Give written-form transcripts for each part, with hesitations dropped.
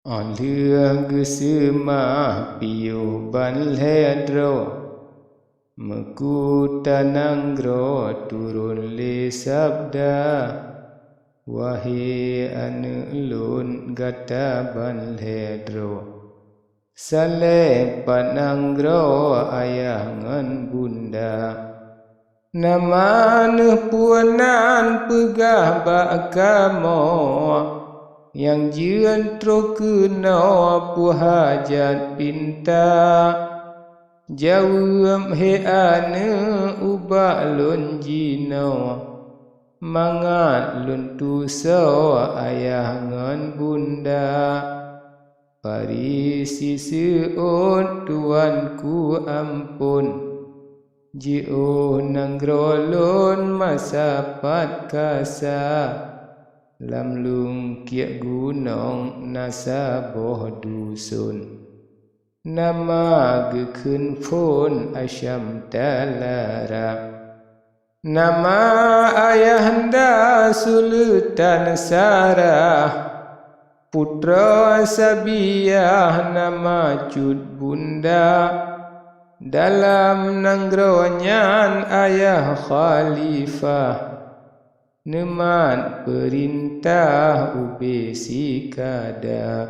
Oleh gesema piu ban ledro Meku tananggro turun le sabda Wahai anu ulun gata ban ledro Sale pananggro ayah ngan bunda Nama nu puanan pegah bakamo Yang jian tro kena puhajat pinta Jawam he ane ubak lun jino Mangat lun tuso ayah ngan bunda Parisi seun tuanku ampun Ji'o nangrolun masapat kasa Lam lung kiak gunong nasaboh dusun Nama gekun pun asyam talara Nama ayahanda Sultan Sarah Putra Sabiyah nama Cud Bunda Dalam nangronyan ayah Khalifah Neman perintah ube sikada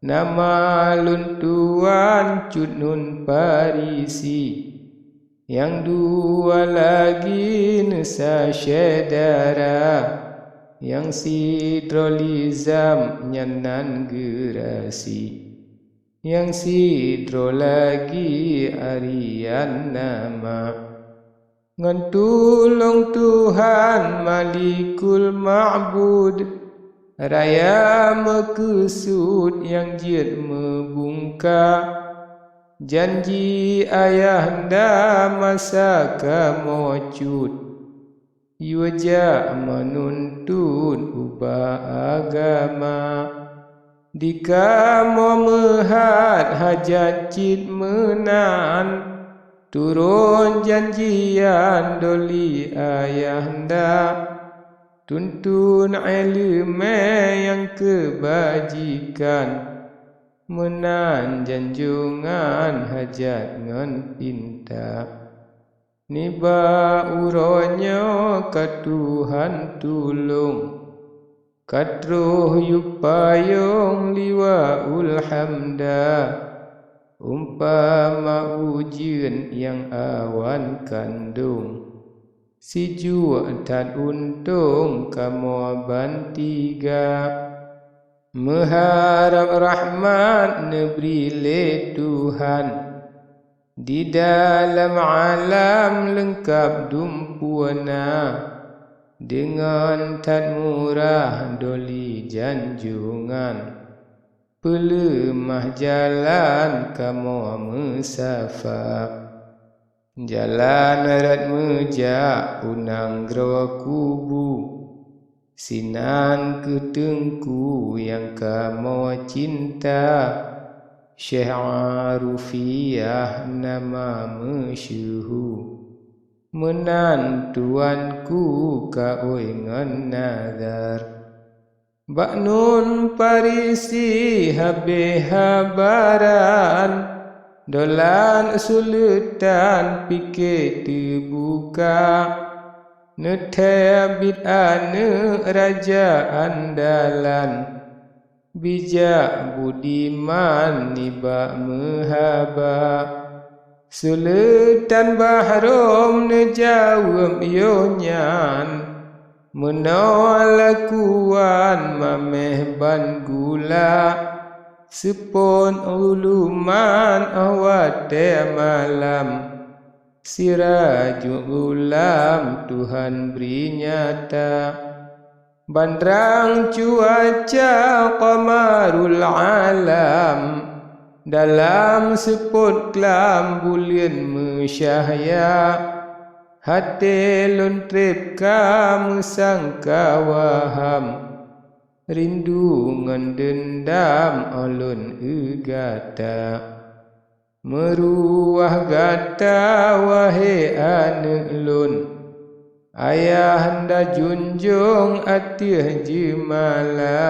Nama lun tuan Cud Nun Parisi Yang dua lagi Nusa Syedara Yang si Drolizam Nyanan Gerasi Yang si Dro lagi Arian nama Ngentulung Tuhan Malikul Ma'bud Raya mekesud yang jiat membungka Janji ayahanda masa kamocut Yuja menuntun ubah agama Dikamo mehat hajat cid menan Turun janjian doli ayahanda Tuntun ilmu yang kebajikan Menan janjungan hajat ngan pinta Niba uronyo ka Tuhan tulung Katruh yupayong liwaul hamda Umpama ujian yang awan kandung Si jua tan untung kamu bantiga Mengharap rahmat negeri le Tuhan Di dalam alam lengkap dumpuana Dengan tan murah doli janjungan Pelemah jalan kamu musafir Jalan erat mejak unanggro kubu Sinan ketengku yang kamu cinta Syekh Arufiyah nama masyuhu Menantuanku kau ngan nazar Bak Nun Parisi habe habaran Dolan Sultan pikir terbuka Neteh bid'ane raja andalan Bijak budiman nibak mehaba Sultan Bahrom nejawab yonyan Menolakuan mameh ban gula Sepon uluman awate malam Sirajul ulam Tuhan beri nyata Bandrang cuaca qamarul alam Dalam sepon kelam bulan mesyahya Hati lun trip kamu sangka waham Rindu ngan dendam olun egata Meruah gata wahai anak lun Ayahanda junjung atih jimala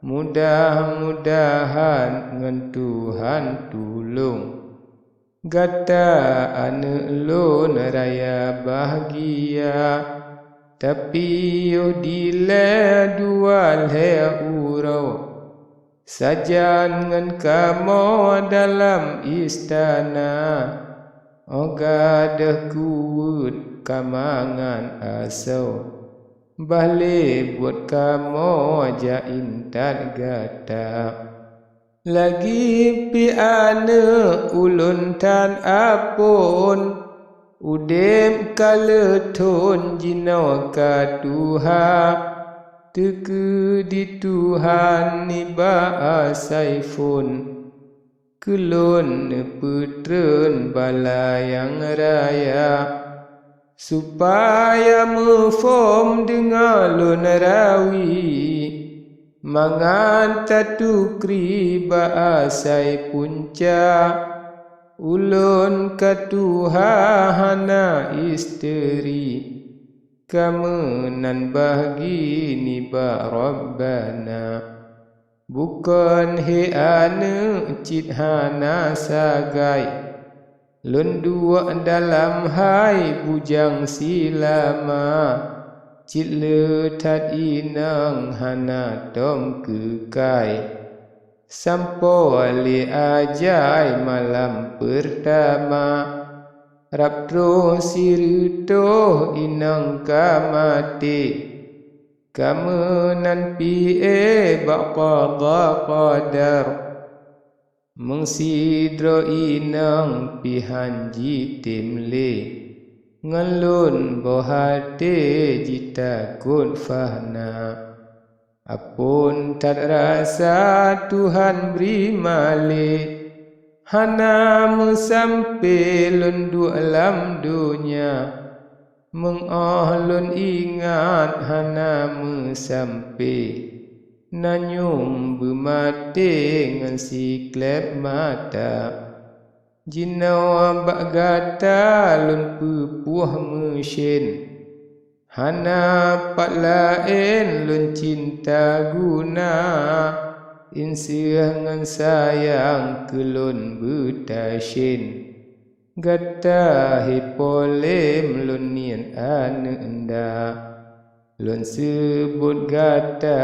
mudah-mudahan ngan Tuhan tulung. Gata ane lon raya bahagia, tapi yo dile dua le urau. Sajan ngan kamo dalam istana, ogadah kuut kamangan asau. Balik buat kamo aja intat gata. Lagi pi ane ulun tan apun, udem kaletun jinau ka Tuha. Teke di Tuhan ni ba saifun, kelun putren balayang raya. Supaya mufom dengar lun rawi, mangan tatu kriba asai punca. Ulun katuha hana isteri, kamenan bahagi ni ba Rabbana. Bukan he ane cit hana sagai, lun dua dalam hai bujang silama. Cit letat inang hana tom kekai, sampo ali ajai malam pertama. Raptro sirito inang kamati, kamenan pie baqada qadar. Mengsidro inang pihan jitim le, ngalun bohate jita kun fahna. Apun tak rasa Tuhan beri malik, hana sampai lundu alam dunia. Mengahlun ingat hana sampai, nanyum bermati ngan si klep mata. Jinau ambak gata lun pepuah mesin, hana pak lain lun cinta guna. Insyah ngan sayang kelun betasin, gata hipolem lun nian ane enda. Lun sebut gata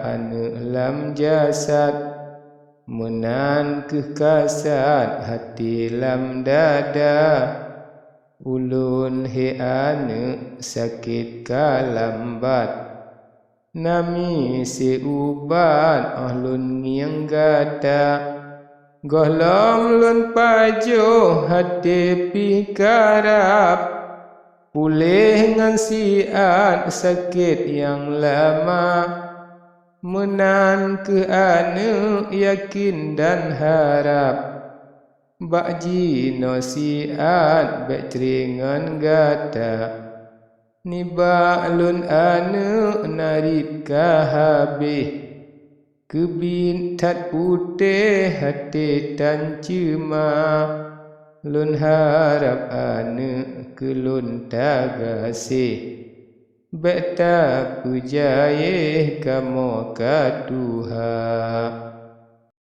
ane lam jasad, menan kekasat hati lam dada. Ulun he ane sakit kalambat, nami seubat ahlun ngiang gata. Golong lun pajo hati pikarap, pulih ngan siat sakit yang lama. Menan ke ane yakin dan harap, bakji no siat bek ceringan gata. Niba lun ane narip kahabih, kebintat putih hati tan cema. Lun harap ane kelun tagasih, bek tak pujaye kamo ka Tuhan.